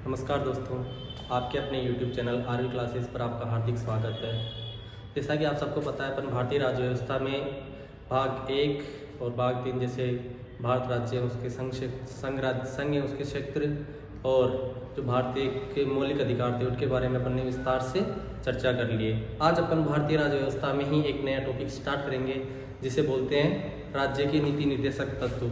नमस्कार दोस्तों, आपके अपने YouTube चैनल आरवी क्लासेस पर आपका हार्दिक स्वागत है। जैसा कि आप सबको पता है, अपन भारतीय राज्य व्यवस्था में भाग 1 और भाग 3 जैसे भारत राज्य उसके संघ है उसके क्षेत्र और जो भारतीय के मौलिक अधिकार थे उनके बारे में अपन ने विस्तार से चर्चा कर लिए। आज अपन भारतीय राज्य व्यवस्था में ही एक नया टॉपिक स्टार्ट करेंगे जिसे बोलते हैं राज्य के नीति निर्देशक तत्व।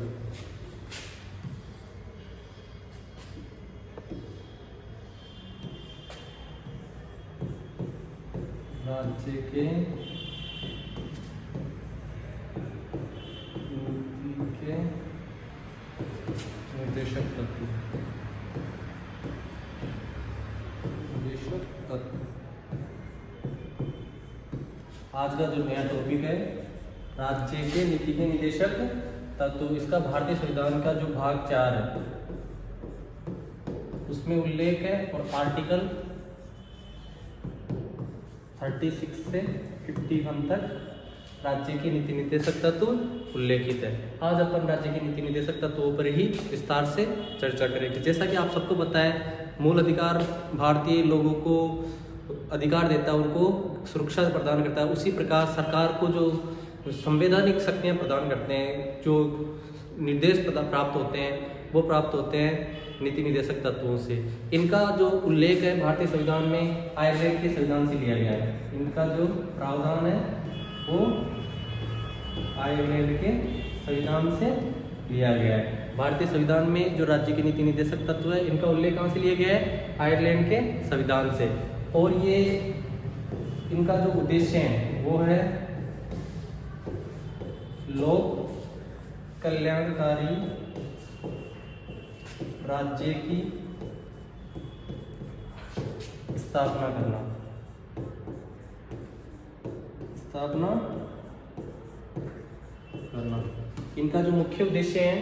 राज्य के नीति के निर्देशक तत्व। आज का जो नया टॉपिक है राज्य के नीति के निर्देशक तत्व। इसका भारतीय संविधान का जो भाग 4 है उसमें उल्लेख है और आर्टिकल 36 से 51 तक राज्य की नीति निर्देशक तत्व उल्लेखित है। आज अपन राज्य की नीति निर्देशक तत्वों पर ही विस्तार से चर्चा करेंगे। जैसा कि आप सबको पता है, मूल अधिकार भारतीय लोगों को अधिकार देता है, उनको सुरक्षा प्रदान करता है। उसी प्रकार सरकार को जो संवैधानिक शक्तियाँ प्रदान करते हैं, जो निर्देश प्राप्त होते हैं, वो प्राप्त होते हैं नीति निर्देशक तत्वों से। इनका जो उल्लेख है भारतीय संविधान में आयरलैंड के संविधान से लिया गया है। इनका जो प्रावधान है वो आयरलैंड के संविधान से लिया गया है। भारतीय संविधान में जो राज्य के नीति निर्देशक तत्व है इनका उल्लेख कहाँ से लिया गया है? आयरलैंड के संविधान से। और ये इनका जो उद्देश्य है वो है लोक कल्याणकारी राज्य की स्थापना करना। इनका जो मुख्य उद्देश्य है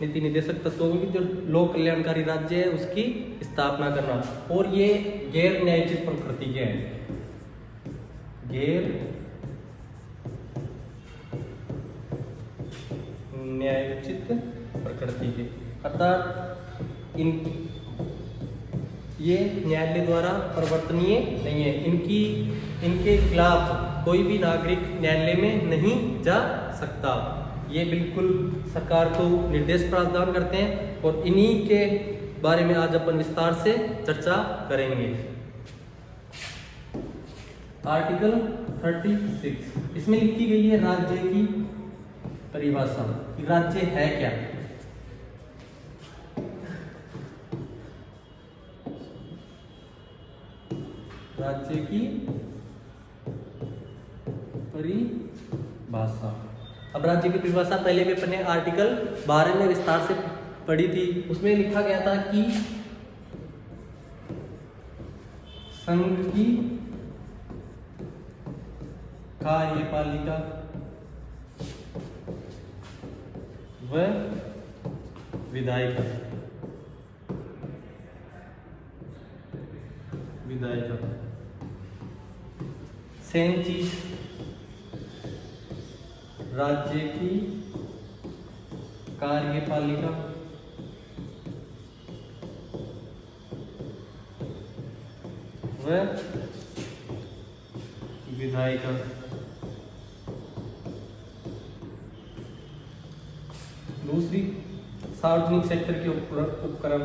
नीति निर्देशक तत्वों की, जो लोक कल्याणकारी राज्य है उसकी स्थापना करना। और ये गैर न्यायोचित प्रकृति के हैं, गैर न्यायोचित प्रकृति के, अर्थात ये न्यायालय द्वारा परिवर्तनीय नहीं है। इनके खिलाफ कोई भी नागरिक न्यायालय में नहीं जा सकता। ये बिल्कुल सरकार को निर्देश प्रदान करते हैं और इन्हीं के बारे में आज अपन विस्तार से चर्चा करेंगे। आर्टिकल 36 इसमें लिखी गई है राज्य की परिभाषा। राज्य है क्या? राज्य की परिभाषा। अब राज्य की परिभाषा पहले भी अपने आर्टिकल 12 में विस्तार से पढ़ी थी। उसमें लिखा गया था कि संघ की कार्यपालिका व विधायिका सेम चीज राज्य की कार्यपालिका व विधायिका। दूसरी सार्वजनिक सेक्टर के उपक्रम,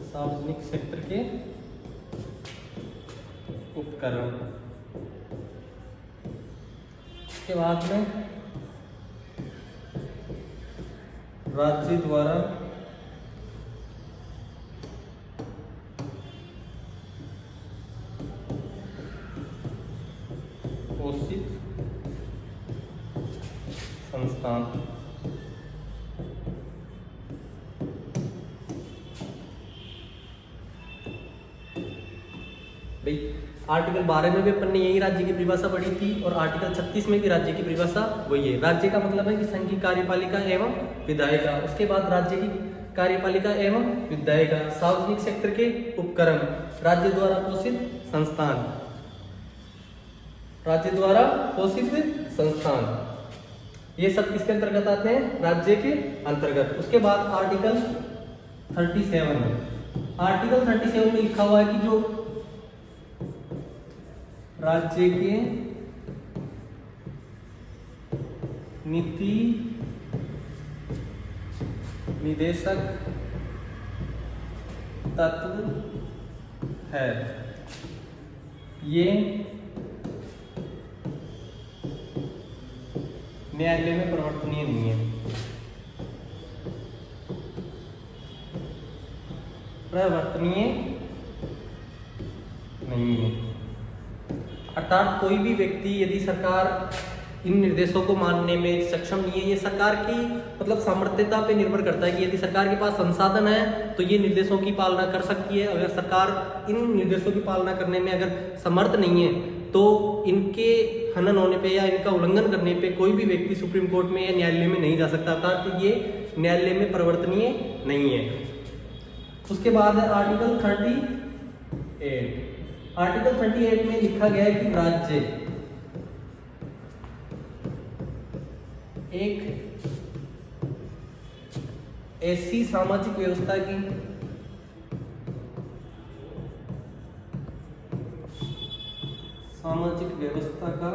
सार्वजनिक क्षेत्र के उपकरण। इसके बाद में राज्य द्वारा पोषित संस्थान। आर्टिकल 12 में भी अपन ने यही राज्य की परिभाषा पढ़ी थी और आर्टिकल 36 में भी राज्य की परिभाषा वही है। राज्य का मतलब है कि संघ की कार्यपालिका एवं विधायिका। उसके बाद राज्य की कार्यपालिका एवं विधायिका, सार्वजनिक क्षेत्र के उपक्रम, राज्य द्वारा पोषित संस्थान, राज्य द्वारा पोषित संस्थान। ये सब किसके अंतर्गत आते हैं? राज्य के अंतर्गत। उसके बाद आर्टिकल 37, आर्टिकल 37 में लिखा हुआ है कि जो राज्य के नीति निदेशक तत्व है, ये न्यायालय में परिवर्तनीय नहीं है। परिवर्तनीय नहीं है अर्थात कोई भी व्यक्ति यदि सरकार इन निर्देशों को मानने में सक्षम नहीं है, ये सरकार की मतलब सामर्थ्यता पे निर्भर करता है कि यदि सरकार के पास संसाधन है तो ये निर्देशों की पालना कर सकती है। अगर सरकार इन निर्देशों की पालना करने में अगर समर्थ नहीं है तो इनके हनन होने पे या इनका उल्लंघन करने पे कोई भी व्यक्ति सुप्रीम कोर्ट में या न्यायालय में नहीं जा सकता, अर्थात ये न्यायालय में परिवर्तनीय नहीं है। उसके बाद है आर्टिकल 38। आर्टिकल 38 में लिखा गया है कि राज्य एक ऐसी सामाजिक व्यवस्था की का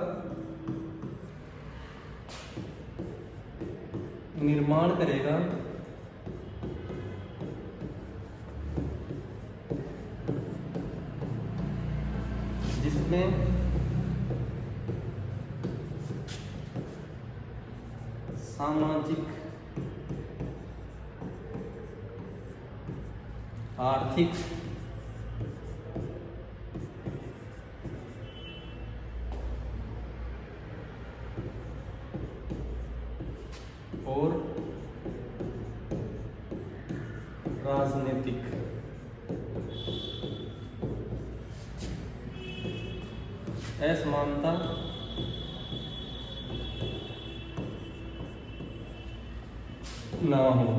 निर्माण करेगा जिसमें सामाजिक, आर्थिक और राजनीतिक असमानता ना हो,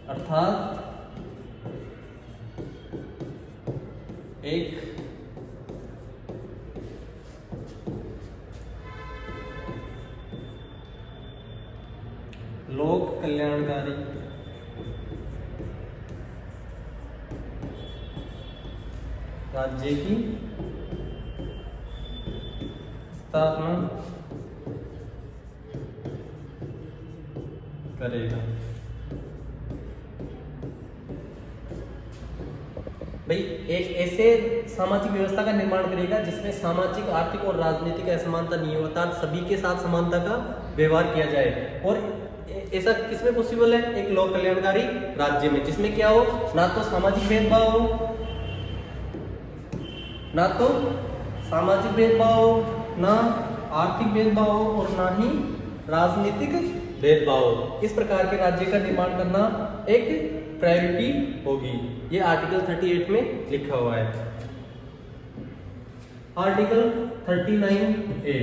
अर्थात एक लोक कल्याणकारी राज्य की स्थापना करेगा। भाई एक ऐसे सामाजिक व्यवस्था का निर्माण करेगा जिसमें सामाजिक, आर्थिक और राजनीतिक असमानता नहीं हो, अर्थात सभी के साथ समानता का व्यवहार किया जाए। और ऐसा किसमें पॉसिबल है? एक लोक कल्याणकारी राज्य में, जिसमें क्या हो, ना तो सामाजिक भेदभाव हो, ना तो सामाजिक भेदभाव हो, ना आर्थिक भेदभाव हो और ना ही राजनीतिक भेदभाव। इस प्रकार के राज्य का निर्माण करना एक प्रायोरिटी होगी। ये आर्टिकल 38 में लिखा हुआ है। आर्टिकल 39A,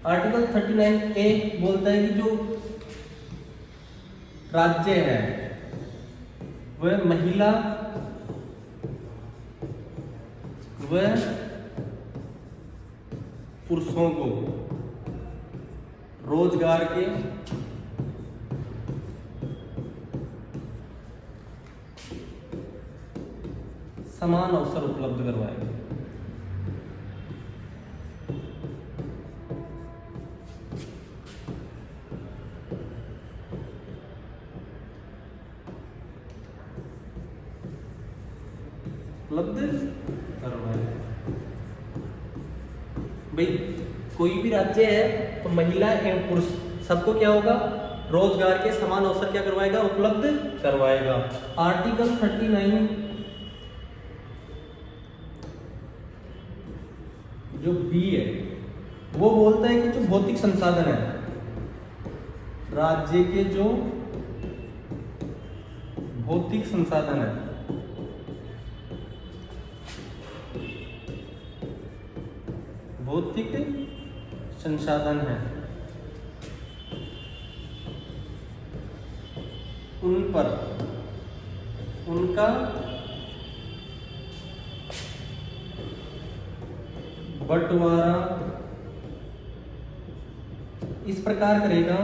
आर्टिकल 39A बोलता है कि जो राज्य है वह महिला व पुरुषों को रोजगार के समान अवसर उपलब्ध करवाएगा। उपलब्ध करवाएगा। भाई कोई भी राज्य है तो महिला एवं पुरुष सबको क्या होगा, रोजगार के समान अवसर क्या करवाएगा, उपलब्ध करवाएगा। आर्टिकल 39 जो बी है वो बोलता है कि जो भौतिक संसाधन है, राज्य के जो भौतिक संसाधन है, भौतिक संसाधन है, उन पर उनका बंटवारा इस प्रकार करेगा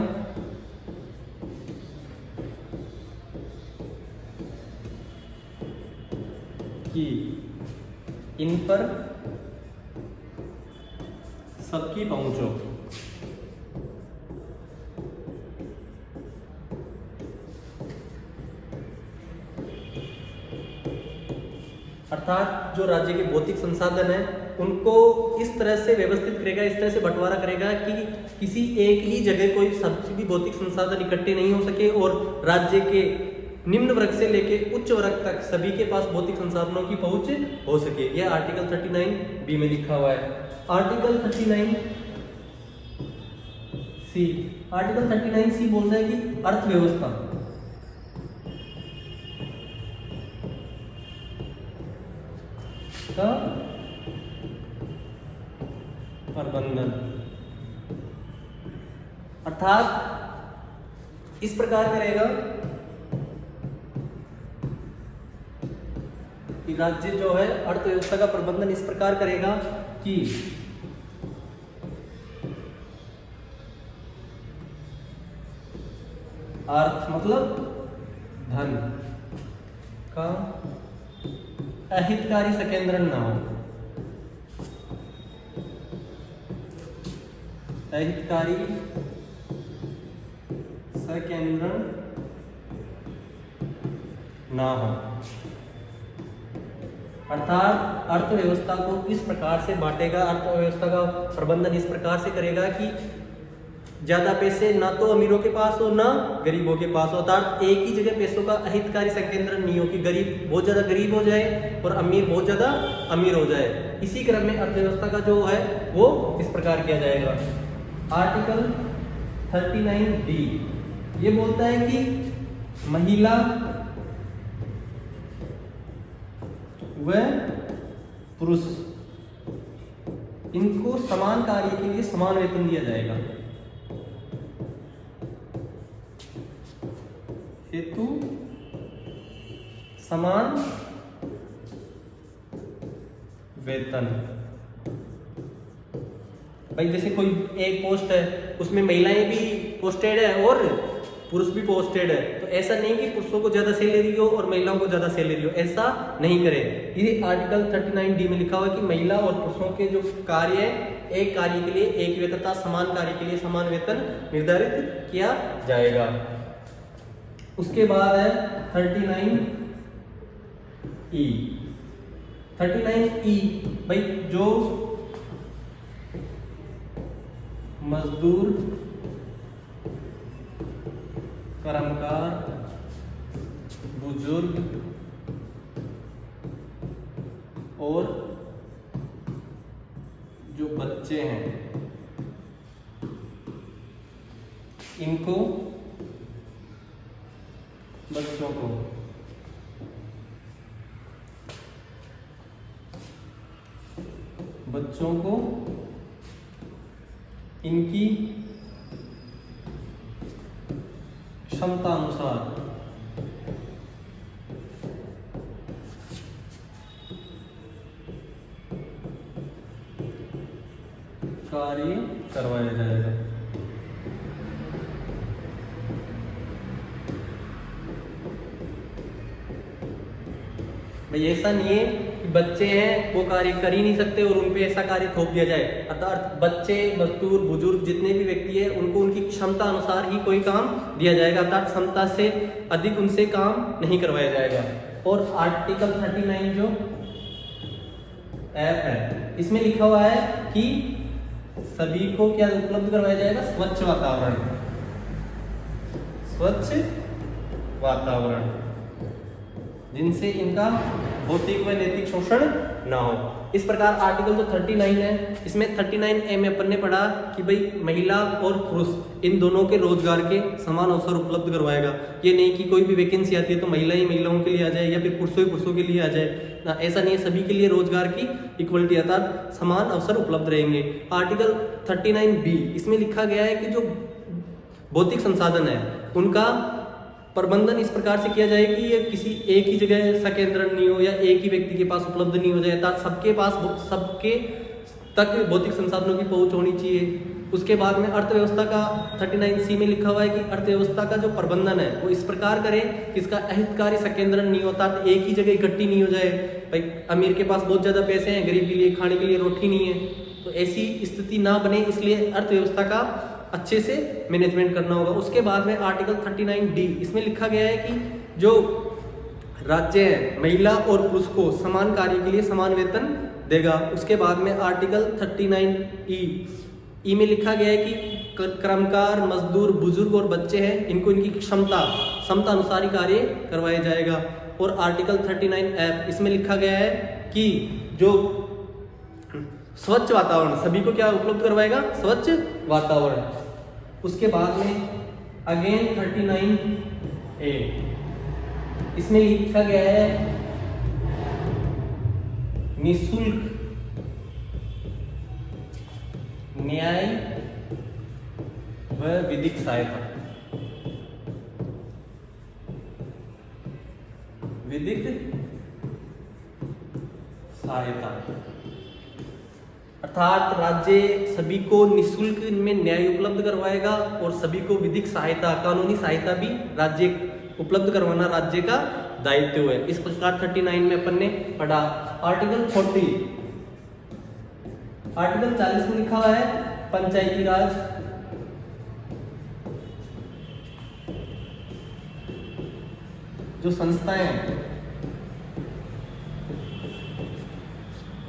कि इन पर सबकी पहुंच हो। अर्थात जो राज्य के भौतिक संसाधन है उनको इस तरह से व्यवस्थित करेगा, इस तरह से बंटवारा करेगा कि किसी एक ही जगह कोई सभी भी भौतिक संसाधन इकट्ठे नहीं हो सके और राज्य के निम्न वर्ग से लेके उच्च वर्ग तक सभी के पास भौतिक संसाधनों की पहुंच हो सके। यह आर्टिकल 39 बी में लिखा हुआ है। आर्टिकल 39 सी, आर्टिकल 39 सी बोलता है कि अर्थव्यवस्था का प्रबंधन, अर्थात इस प्रकार करेगा कि राज्य जो है अर्थव्यवस्था का प्रबंधन इस प्रकार करेगा कि अर्थ मतलब धन का अहितकारी संकेंद्रण ना हो, अहितकारी संकेंद्रण ना हो। अर्थात अर्थव्यवस्था को इस प्रकार से बांटेगा, अर्थव्यवस्था का प्रबंधन इस प्रकार से करेगा कि ज्यादा पैसे ना तो अमीरों के पास हो ना गरीबों के पास हो, अर्थात एक ही जगह पैसों का अहितकारी संकेंद्रण नहीं हो कि गरीब बहुत ज्यादा गरीब हो जाए और अमीर बहुत ज्यादा अमीर हो जाए। इसी क्रम में अर्थव्यवस्था का जो है वो इस प्रकार किया जाएगा। आर्टिकल 39 डी ये बोलता है कि महिला व पुरुष इनको समान कार्य के लिए समान वेतन दिया जाएगा हेतु समान वेतन। भाई जैसे कोई एक पोस्ट है उसमें महिलाएं भी पोस्टेड है और पुरुष भी पोस्टेड है, तो ऐसा नहीं कि पुरुषों को ज्यादा सैलरी हो और महिलाओं को ज्यादा सैलरी हो, ऐसा नहीं करे। ये आर्टिकल 39 डी में लिखा हुआ है कि महिला और पुरुषों के जो कार्य है एक कार्य के लिए एक वेतन तथा समान कार्य के लिए समान वेतन निर्धारित किया जाएगा। उसके बाद है 39 ई। 39 ई भाई जो मजदूर कर्मकार बुजुर्ग और जो बच्चे हैं इनको बच्चों को इनकी क्षमता अनुसार कार्य करवाया जाएगा। भाई ऐसा नहीं है कि बच्चे हैं वो कार्य कर ही नहीं सकते और उन पे ऐसा कार्य थोप दिया जाए, अर्थात बच्चे मजदूर बुजुर्ग जितने भी व्यक्ति है उनको उनकी क्षमता अनुसार ही कोई काम दिया जाएगा, अर्थात क्षमता से अधिक उनसे काम नहीं करवाया जाएगा। और आर्टिकल 39 जो एफ है इसमें लिखा हुआ है कि सभी को क्या उपलब्ध करवाया जाएगा, स्वच्छ वातावरण, स्वच्छ वातावरण जिनसे इनका भौतिक व नैतिक शोषण ना हो। इस प्रकार आर्टिकल जो 39 है इसमें 39 ए में अपन ने पढ़ा कि भाई महिला और पुरुष इन दोनों के रोजगार के समान अवसर उपलब्ध करवाएगा। ये नहीं कि कोई भी वैकेंसी आती है तो महिला ही महिलाओं के लिए आ जाए या फिर पुरुषों ही पुरुषों के लिए आ जाए ना, ऐसा नहीं है। सभी के लिए रोजगार की इक्वलिटी अर्थात समान अवसर उपलब्ध रहेंगे। आर्टिकल 39 बी इसमें लिखा गया है कि जो भौतिक संसाधन है उनका प्रबंधन इस प्रकार से किया जाए कि ये किसी एक ही जगह संकेंद्रण नहीं हो या एक ही व्यक्ति के पास उपलब्ध नहीं हो जाए, अर्थात सबके पास सबके तक भौतिक संसाधनों की पहुंच होनी चाहिए। उसके बाद में अर्थव्यवस्था का 39C में लिखा हुआ है कि अर्थव्यवस्था का जो प्रबंधन है वो इस प्रकार करे कि इसका अहितकारी संकेंद्रण नहीं होता, तो एक ही जगह इकट्ठी नहीं हो जाए। भाई अमीर के पास बहुत ज़्यादा पैसे हैं, गरीब के लिए खाने के लिए रोटी नहीं है, तो ऐसी स्थिति ना बने, इसलिए अर्थव्यवस्था का अच्छे से मैनेजमेंट करना होगा। उसके बाद में आर्टिकल 39D इसमें लिखा गया है कि जो राज्य है महिला और पुरुष को समान कार्य के लिए समान वेतन देगा। उसके बाद में आर्टिकल 39E में लिखा गया है कि कर्मकार, मजदूर, बुजुर्ग और बच्चे हैं, इनको इनकी क्षमता अनुसार ही कार्य करवाया जाएगा। और आर्टिकल 39F इसमें लिखा गया है कि जो स्वच्छ वातावरण सभी को क्या उपलब्ध करवाएगा, स्वच्छ वातावरण। उसके बाद में अगेन 39A इसमें लिखा गया है निःशुल्क न्याय व विधिक सहायता, विधिक सहायता अर्थात राज्य सभी को निःशुल्क में न्याय उपलब्ध करवाएगा और सभी को विधिक सहायता, कानूनी सहायता भी राज्य उपलब्ध करवाना राज्य का दायित्व है। इस प्रकार 39 में अपन ने पढ़ा। आर्टिकल 40 आर्टिकल 40 में लिखा हुआ है पंचायती राज जो संस्थाएं हैं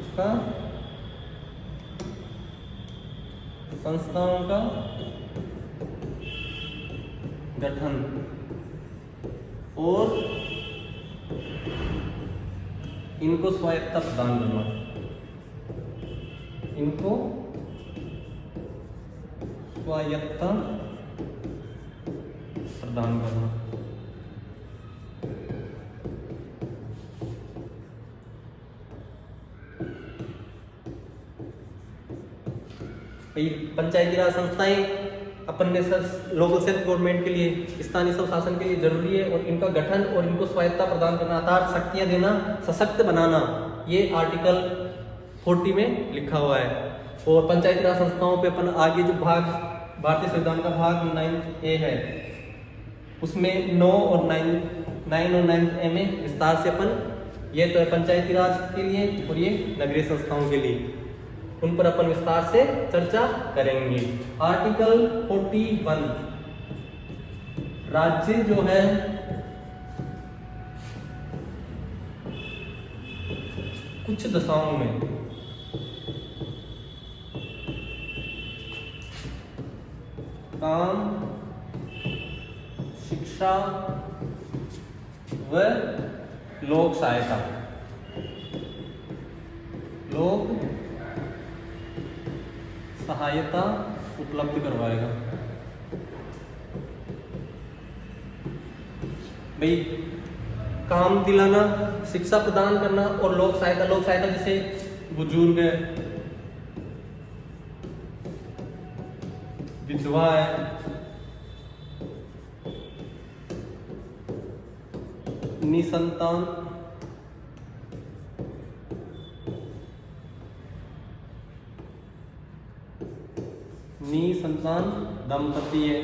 उसका संस्थाओं का गठन और इनको स्वायत्तता प्रदान करना, इनको स्वायत्तता प्रदान करना। पंचायती राज संस्थाएं अपन ने लोकल सेल्फ गवर्नमेंट के लिए, स्थानीय स्वशासन के लिए जरूरी है, और इनका गठन और इनको स्वायत्तता प्रदान करना अर्थात शक्तियां देना, सशक्त बनाना, ये आर्टिकल 40 में लिखा हुआ है। और पंचायती राज संस्थाओं पे अपन आगे जो भाग भारतीय संविधान का भाग 9A है उसमें 9 और 9A में विस्तार से अपन, ये तो है पंचायती राज के लिए और ये नगरीय संस्थाओं के लिए, उन पर अपन विस्तार से चर्चा करेंगे। आर्टिकल 41 राज्य जो है कुछ दशाओं में काम, शिक्षा व लोक सहायता, लोक सहायता उपलब्ध करवाएगा। भाई काम दिलाना, शिक्षा प्रदान करना और लोक सहायता जैसे बुजुर्ग है, विधवा है, निसंतान, निसंतान दंपति है,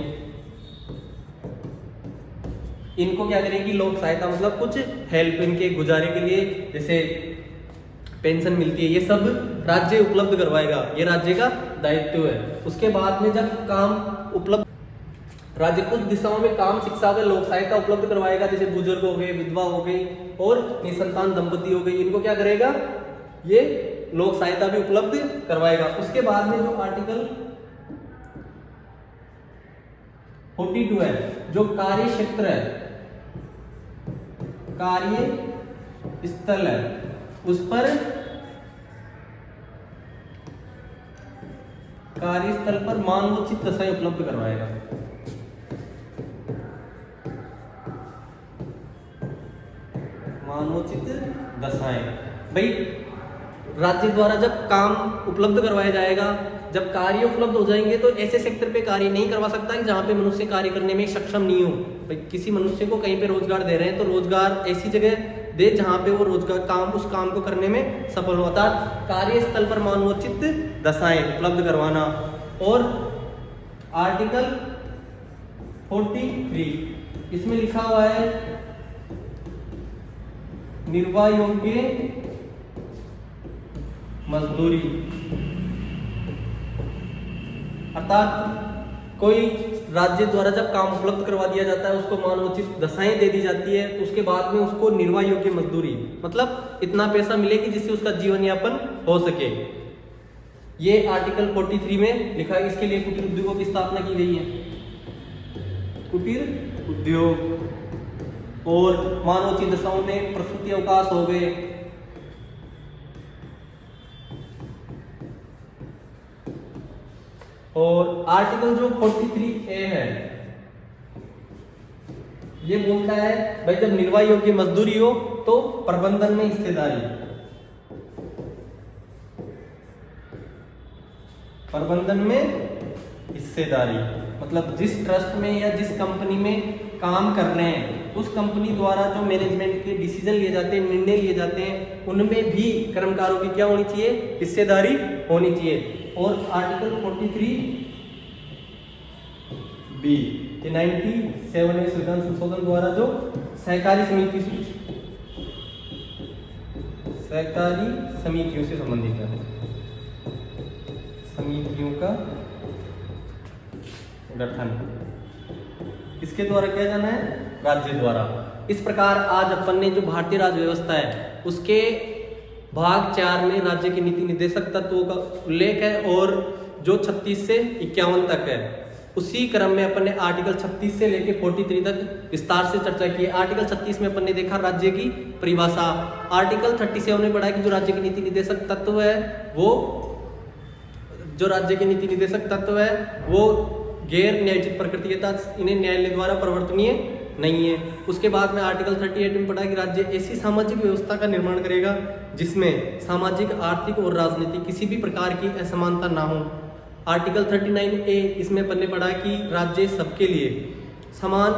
इनको क्या करेगी लोक सहायता, मतलब कुछ हेल्प इनके गुजारे के लिए जैसे पेंशन मिलती है, ये सब राज्य उपलब्ध करवाएगा, ये राज्य का दायित्व है। उसके बाद में जब काम उपलब्ध, राज्य कुछ दिशाओं में काम, शिक्षा व लोक सहायता उपलब्ध करवाएगा, जैसे बुजुर्ग हो गए, विधवा हो गई और निसंतान दंपति हो गई, इनको क्या करेगा, ये लोक सहायता भी उपलब्ध करवाएगा। उसके बाद में जो आर्टिकल 42 है, जो कार्य क्षेत्र है, कार्य स्थल है, उस पर कार्यस्थल पर मानवोचित दशाएं उपलब्ध करवाएगा। मानवोचित दशाएं, भाई राज्य द्वारा जब काम उपलब्ध करवाया जाएगा, जब कार्य उपलब्ध हो जाएंगे तो ऐसे सेक्टर पे कार्य नहीं करवा सकता है जहां पे मनुष्य कार्य करने में सक्षम नहीं हो। भाई किसी मनुष्य को कहीं पे रोजगार दे रहे हैं तो रोजगार ऐसी जगह दे जहां पे वो रोजगार काम, उस काम को करने में सफल होता है। कार्यस्थल पर मानवोचित दशाएं उपलब्ध करवाना। और आर्टिकल 43 इसमें लिखा हुआ है निर्वाह योग्य मजदूरी, अर्थात कोई राज्य द्वारा जब काम उपलब्ध करवा दिया जाता है, उसको मानवोचित दशाएं दे दी जाती है, तो उसके बाद में उसको निर्वाह योग्य मजदूरी, मतलब इतना पैसा मिलेगी जिससे उसका जीवन यापन हो सके। ये आर्टिकल 43 में लिखा है। इसके लिए कुटीर उद्योगों की स्थापना की गई है। कुटीर उद्योग और मानवोचित दशाओं में प्रसूति अवकाश हो गए, और आर्टिकल जो 43A है ये बोलता है भाई जब निर्वाह योग्य मजदूरी हो तो प्रबंधन में हिस्सेदारी, प्रबंधन में हिस्सेदारी मतलब जिस ट्रस्ट में या जिस कंपनी में काम कर रहे हैं उस कंपनी द्वारा जो मैनेजमेंट के डिसीजन लिए जाते हैं, निर्णय लिए जाते हैं, उनमें भी कर्मकारों की क्या होनी चाहिए, हिस्सेदारी होनी चाहिए। और आर्टिकल 43B ये 97वें संविधान संशोधन द्वारा जो सहकारी समितियों से संबंधित है, समितियों का गठन इसके द्वारा किया जाना है, राज्य द्वारा। इस प्रकार आज अपन ने जो भारतीय राज्य व्यवस्था है उसके भाग 4 में राज्य के नीति निर्देशक तत्वों का उल्लेख है, और जो 36 से 51 तक है उसी क्रम में अपन ने आर्टिकल 36 से लेके 43 तक विस्तार से चर्चा की है। आर्टिकल 36 में अपन ने देखा राज्य की परिभाषा। आर्टिकल 37 में पढ़ा कि जो राज्य के नीति निर्देशक तत्व है वो गैर न्यायोचित प्रकृति के तहत इन्हें न्यायालय द्वारा प्रवर्तनीय नहीं है। उसके बाद में आर्टिकल 38 में पढ़ा कि राज्य ऐसी सामाजिक व्यवस्था का निर्माण करेगा जिसमें सामाजिक, आर्थिक और राजनीतिक किसी भी प्रकार की असमानता ना हो। आर्टिकल 39A इसमें पढ़ने पढ़ा कि राज्य सबके लिए समान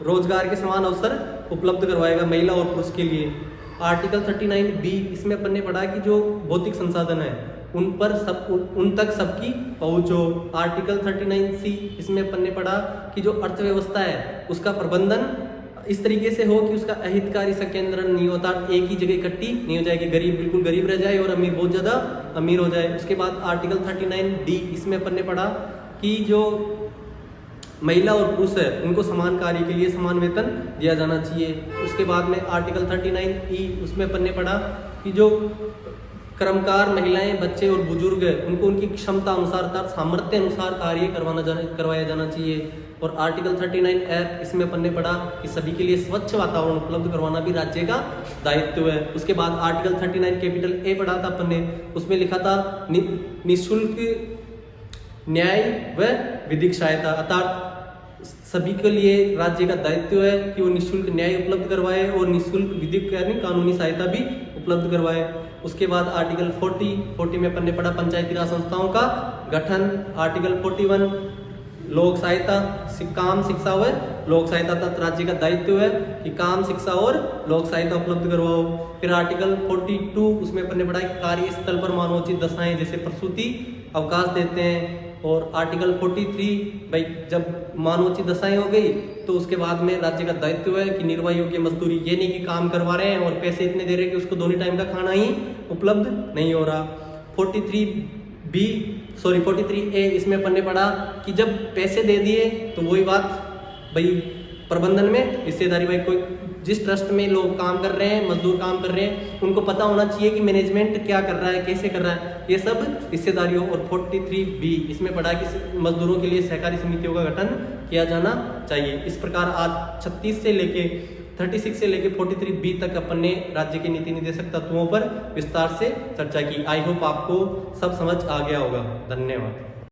रोजगार के समान अवसर उपलब्ध करवाएगा, महिला और पुरुष के लिए। आर्टिकल 39B इसमें पढ़ने पढ़ा कि जो भौतिक संसाधन है उन तक सबकी पहुंच हो। आर्टिकल 39C इसमें पढ़ने पढ़ा कि जो अर्थव्यवस्था है उसका प्रबंधन इस तरीके से हो कि उसका अहितकारी संकेंद्रण नहीं होता, एक ही जगह इकट्ठी नहीं हो जाएगी, गरीब बिल्कुल गरीब रह जाए और अमीर बहुत ज्यादा अमीर हो जाए। उसके बाद आर्टिकल 39D इसमें पढ़ने पढ़ा कि जो महिला और पुरुष है उनको समान कार्य के लिए समान वेतन दिया जाना चाहिए। उसके बाद में आर्टिकल 39E उसमें पढ़ने पढ़ा कि जो कर्मकार महिलाएं, बच्चे और बुजुर्ग है उनको उनकी क्षमता अनुसार अर्थात सामर्थ्य अनुसार कार्य करवाया जाना चाहिए। और आर्टिकल 39F इसमें पढ़ने पड़ा कि सभी के लिए स्वच्छ वातावरण उपलब्ध करवाना भी राज्य का दायित्व है। उसके बाद आर्टिकल 39 कैपिटल A पढ़ा था अपन ने, उसमें लिखा था निःशुल्क न्याय व विधिक सहायता, अर्थात सभी के लिए राज्य का दायित्व है कि वो निःशुल्क न्याय उपलब्ध करवाए और निःशुल्क विधिक यानी कानूनी सहायता भी उपलब्ध करवाए। उसके बाद आर्टिकल 40 में पढ़ने पड़ा पंचायती राज संस्थाओं का गठन। आर्टिकल 41 लोक सहायता, काम, शिक्षा व लोक सहायता तथा राज्य का दायित्व है कि काम, शिक्षा और लोक सहायता उपलब्ध करवाओ। फिर आर्टिकल 42 उसमें पढ़ने पड़ा कार्यस्थल पर मानवोचित दशाएं जैसे प्रसूति अवकाश देते हैं। और आर्टिकल 43 भाई जब मानवोचित दशाएं हो गई तो उसके बाद में राज्य का दायित्व है कि निर्वाह योग्य मजदूरी, ये नहीं कि काम करवा रहे हैं और पैसे इतने दे रहे हैं कि उसको दोनों टाइम का खाना ही उपलब्ध नहीं हो रहा। 43A इसमें पढ़ने पड़ा कि जब पैसे दे दिए तो वही बात भाई प्रबंधन में हिस्सेदारी, भाई कोई जिस ट्रस्ट में लोग काम कर रहे हैं, मजदूर काम कर रहे हैं, उनको पता होना चाहिए कि मैनेजमेंट क्या कर रहा है, कैसे कर रहा है, ये सब हिस्सेदारी हो। और 43B इसमें पढ़ा कि मजदूरों के लिए सहकारी समितियों का गठन किया जाना चाहिए। इस प्रकार आज 36 से लेके 43B तक अपन ने राज्य के नीति निर्देशक तत्वों पर विस्तार से चर्चा की। आई होप आपको सब समझ आ गया होगा। धन्यवाद।